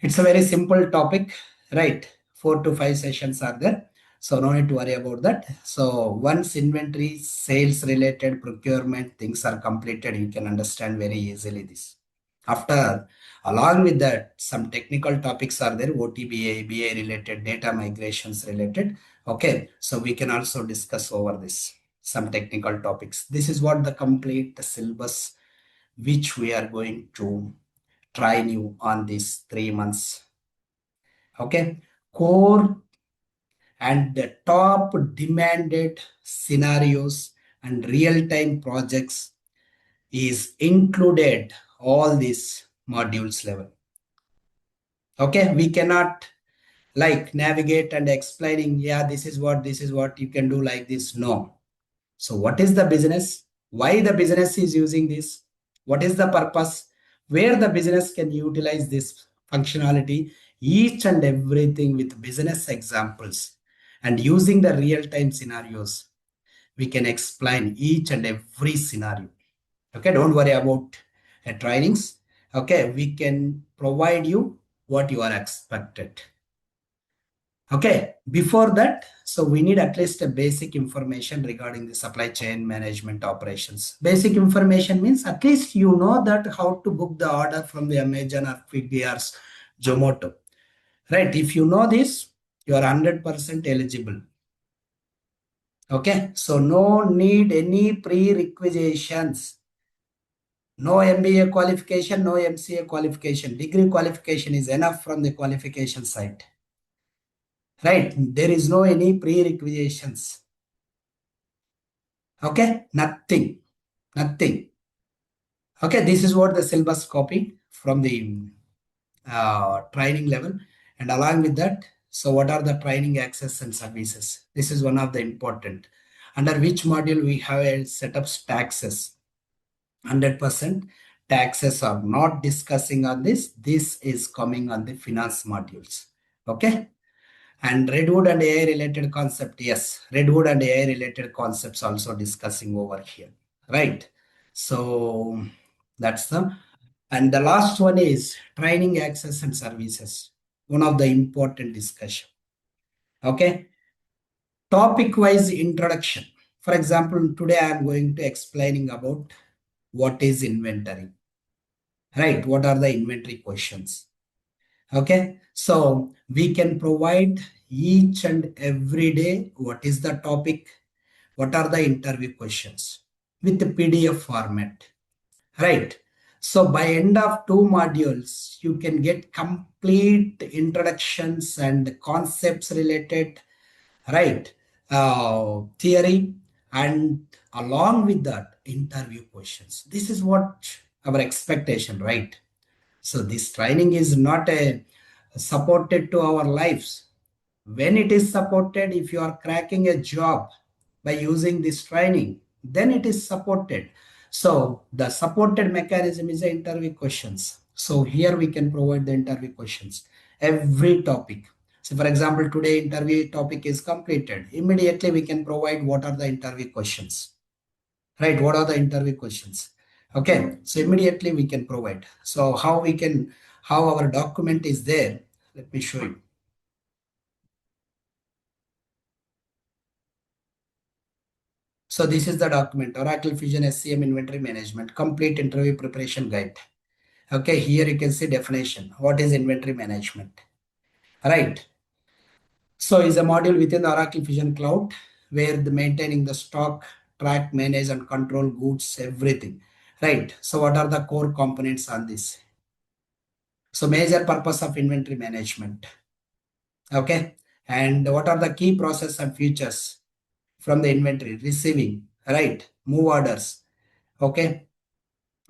It's a very simple topic, right? 4 to 5 sessions are there. So no need to worry about that. So once inventory, sales related procurement things are completed, you can understand very easily this. After, along with that, some technical topics are there, OTBA, BA related, data migrations related. Okay, so we can also discuss over this, some technical topics. This is what the complete syllabus which we are going to train you on these 3 months. Okay, core and the top demanded scenarios and real-time projects is included all these modules level. Okay, we cannot like navigate and explaining, yeah, this is what you can do like this. No. So what is the business? Why the business is using this? What is the purpose? Where the business can utilize this functionality? Each and everything with business examples and using the real-time scenarios, we can explain each and every scenario. Okay, don't worry about trainings. Okay, we can provide you what you are expected. Okay, before that, so we need at least a basic information regarding the supply chain management operations. Basic information means at least you know that how to book the order from the Amazon or Swiggy's Zomato. Right? If you know this, you are 100% eligible. Okay, so no need any prerequisitions. No MBA qualification, no MCA qualification. Degree qualification is enough from the qualification side. Right? There is no any prerequisitions. Okay, nothing, nothing. Okay, this is what the syllabus copy from the training level. And along with that, so what are the training access and services? This is one of the important. Under which module we have a set of taxes. 100% taxes are not discussing on this. This is coming on the finance modules. Okay. And Redwood and AI related concept, yes, Redwood and AI related concepts also discussing over here, right? So that's and the last one is training access and services, one of the important discussion. Okay, topic wise introduction. For example, today I am going to explaining about what is inventory, right? What are the inventory questions? Okay, so we can provide each and every day what is the topic, what are the interview questions with the PDF format, right? So by end of 2 modules, you can get complete introductions and concepts related, right? Theory and along with that interview questions. This is what our expectation, right? So this training is not a supported to our lives. When it is supported, if you are cracking a job by using this training, then it is supported. So the supported mechanism is the interview questions. So here we can provide the interview questions. Every topic. So for example, today interview topic is completed. Immediately we can provide what are the interview questions. Right? What are the interview questions? Okay. So immediately we can provide. So how our document is there. Let me show you. So this is the document, Oracle Fusion SCM Inventory Management, Complete Interview Preparation Guide. Okay, here you can see definition. What is inventory management? Right. So it's a module within the Oracle Fusion Cloud where the maintaining the stock, track, manage, and control goods, everything. Right. So what are the core components on this? So major purpose of inventory management. Okay. And what are the key process and features from the inventory? Receiving, right? Move orders. Okay.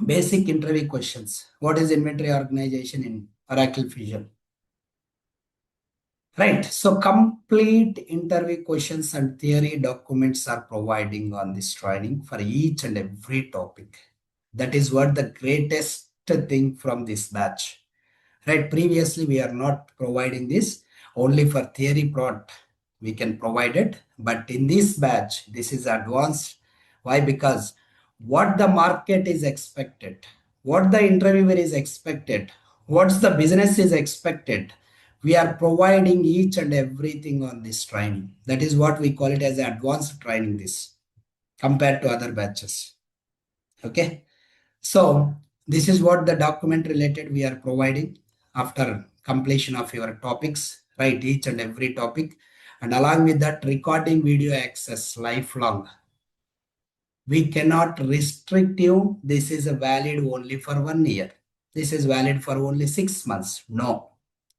Basic interview questions. What is inventory organization in Oracle Fusion? Right. So complete interview questions and theory documents are providing on this training for each and every topic. That is what the greatest thing from this batch. Right. Previously, we are not providing this. Only for theory part we can provide it. But in this batch, this is advanced. Why? Because what the market is expected, what the interviewer is expected, what's the business is expected, we are providing each and everything on this training. That is what we call it as advanced training, this compared to other batches. Okay. So this is what the document related we are providing after completion of your topics, right? Each and every topic. And along with that, recording video access lifelong. We cannot restrict you. This is a valid only for 1 year. This is valid for only 6 months. No,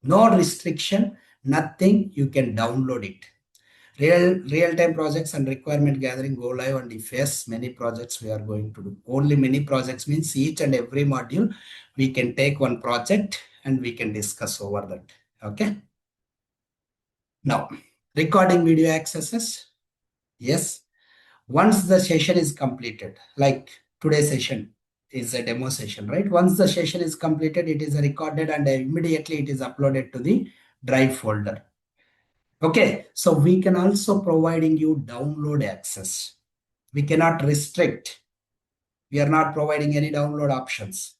no restriction, nothing. You can download it. Real-time projects and requirement gathering go live, and if yes, many projects we are going to do. Only many projects means each and every module we can take one project and we can discuss over that. Okay. Now, recording video accesses. Yes. Once the session is completed, like today's session is a demo session, right? Once the session is completed, it is recorded and immediately it is uploaded to the drive folder. Okay, so we can also providing you download access. We cannot restrict. We are not providing any download options.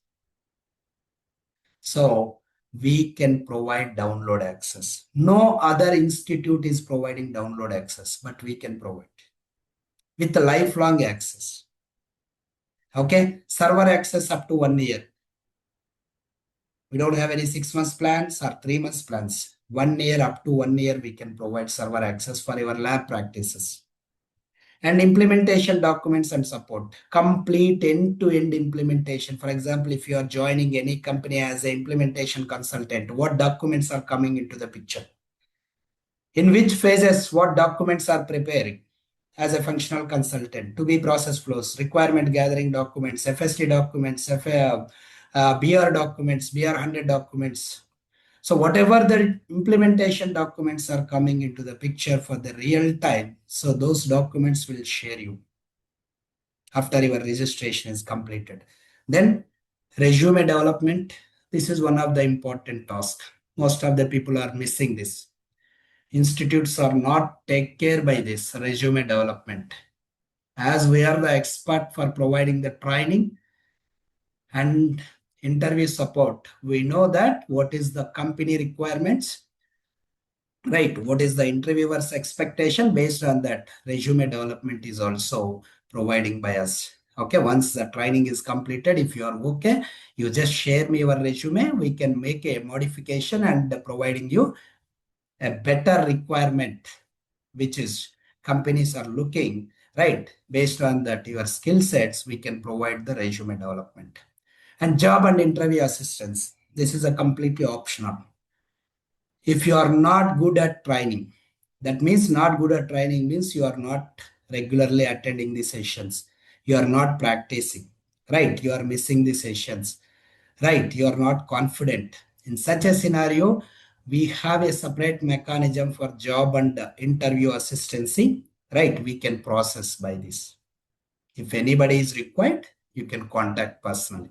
So we can provide download access. No other institute is providing download access, but we can provide with the lifelong access. Okay, server access up to 1 year. We don't have any 6 months plans or 3 months plans. 1 year, up to 1 year, we can provide server access for your lab practices. And implementation documents and support. Complete end-to-end implementation. For example, if you are joining any company as an implementation consultant, what documents are coming into the picture? In which phases, what documents are preparing as a functional consultant? To be process flows, requirement gathering documents, FST documents, BR documents, BR100 documents. So whatever the implementation documents are coming into the picture for the real time, so those documents will share you after your registration is completed. Then resume development. This is one of the important tasks. Most of the people are missing this. Institutes are not take care by this resume development. As we are the expert for providing the training and interview support, we know that what is the company requirements, right? What is the interviewer's expectation? Based on that, resume development is also providing by us. Okay, once the training is completed, if you are okay, you just share me your resume. We can make a modification and providing you a better requirement, which is companies are looking, right? Based on that, your skill sets, we can provide the resume development. And job and interview assistance. This is a completely optional. If you are not good at training, that means not good at training means you are not regularly attending the sessions. You are not practicing, right? You are missing the sessions, right? You are not confident. In such a scenario, we have a separate mechanism for job and interview assistancy, right? We can process by this. If anybody is required, you can contact personally.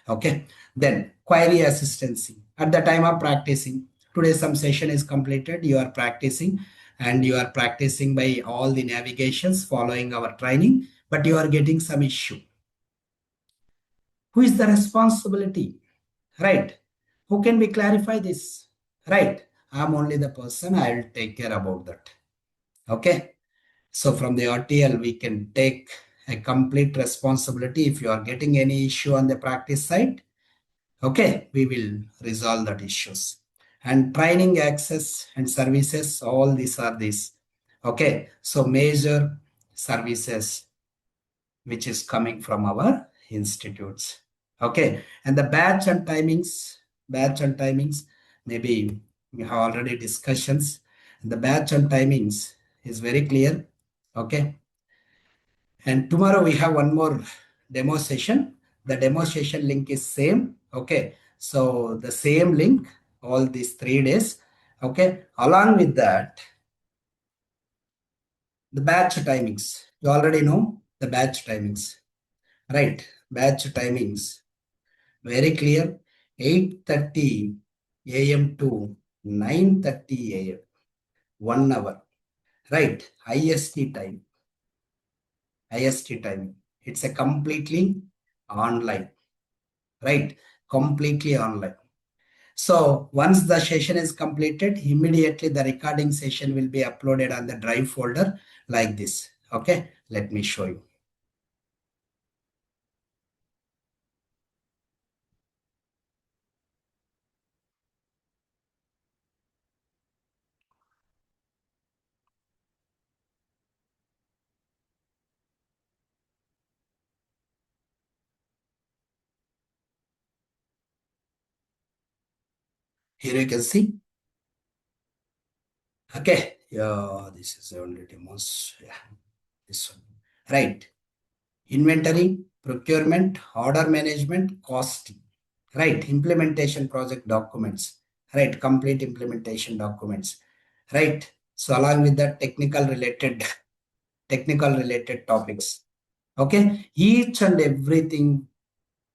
Okay. Then query assistancy. At the time of practicing, today some session is completed, you are practicing and you are practicing by all the navigations following our training, but you are getting some issue. Who is the responsibility? Right? Who can we clarify this? Right? I'm only the person, I will take care about that. Okay. So from the RTL, we can take a complete responsibility. If you are getting any issue on the practice side, okay, we will resolve that issues. And training access and services, all these are these. Okay, so major services which is coming from our institutes. Okay, and the batch and timings, maybe we have already discussions. The batch and timings is very clear. Okay, and tomorrow we have one more demo session. The demo session link is same. Okay. So the same link, all these 3 days. Okay. Along with that, the batch timings. You already know the batch timings, right? Batch timings. Very clear. 8:30 a.m. to 9:30 a.m. 1 hour, right? IST time. It's a completely online, right? Completely online. So once the session is completed, immediately the recording session will be uploaded on the drive folder like this. Okay, let me show you. Here you can see. Okay, yeah, this is only demos. Yeah, this one. Right. Inventory, procurement, order management, costing. Right. Implementation project documents. Right. Complete implementation documents. Right. So along with that, technical related topics. Okay. Each and everything.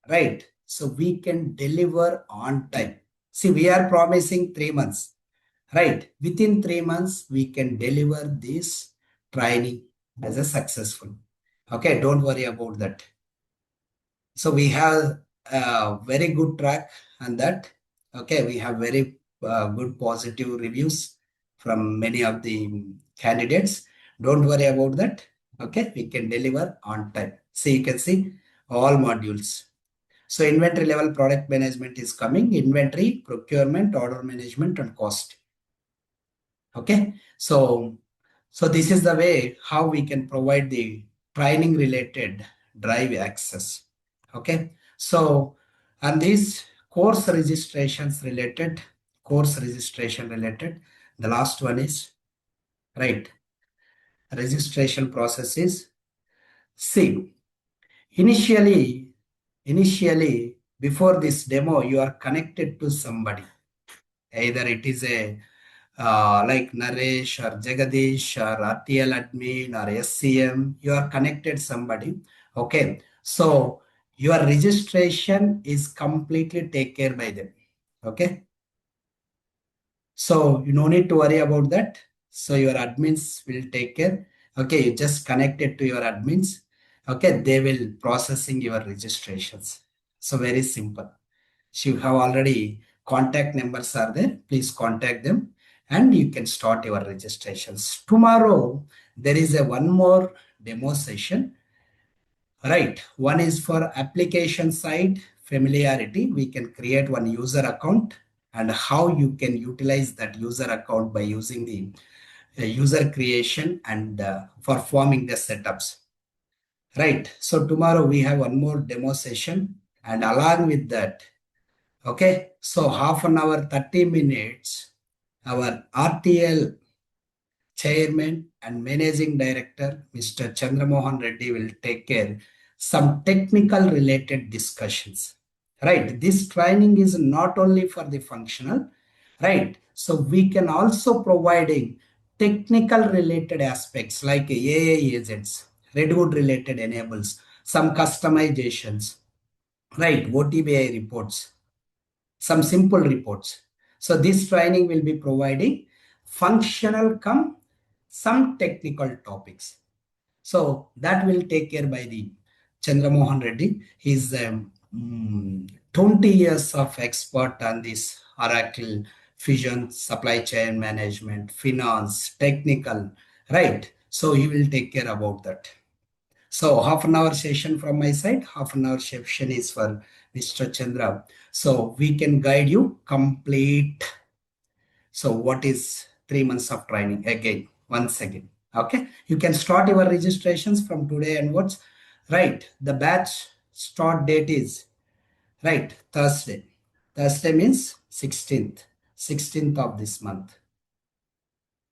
Right. So we can deliver on time. See, we are promising 3 months. Right. Within 3 months, we can deliver this training as a successful. Okay. Don't worry about that. So we have a very good track on that. Okay. We have very good positive reviews from many of the candidates. Don't worry about that. Okay. We can deliver on time. See, you can see all modules. So inventory level product management is coming, inventory, procurement, order management, and cost. Okay. So this is the way how we can provide the training related drive access. Okay. So, and these course registration related, the last one is right. Registration process is see, initially, before this demo, you are connected to somebody. Either it is a like Naresh or Jagadish or RTL admin or SCM, you are connected somebody. Okay. So your registration is completely take care by them. Okay. So you no need to worry about that. So your admins will take care. Okay. You just connect it to your admins. Okay. They will processing your registrations. So very simple. So you have already contact numbers are there. Please contact them and you can start your registrations. Tomorrow, there is a one more demo session. Right. One is for application side familiarity. We can create one user account and how you can utilize that user account by using the user creation and performing the setups. Right. So tomorrow we have one more demo session and along with that, okay, so half an hour, 30 minutes, our RTL chairman and managing director, Mr. Chandramohan Reddy, will take care some technical related discussions. Right. This training is not only for the functional, right? So we can also providing technical related aspects like AI agents, Redwood related enables, some customizations, right? OTBI reports, some simple reports. So this training will be providing functional come some technical topics. So that will take care by the Chandramohan Reddy. He's 20 years of expert on this Oracle Fusion, supply chain management, finance, technical, right? So he will take care about that. So half an hour session from my side, half an hour session is for Mr. Chandra. So we can guide you complete. So what is 3 months of training again, once again. Okay. You can start your registrations from today onwards. Right. The batch start date is right. Thursday. Thursday means 16th. 16th of this month.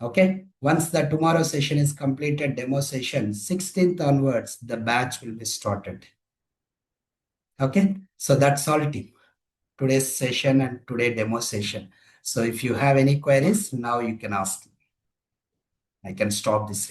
Okay. Once the tomorrow session is completed, demo session, 16th onwards, the batch will be started. Okay. So that's all team. Today's session and today demo session. So if you have any queries, now you can ask. I can stop this.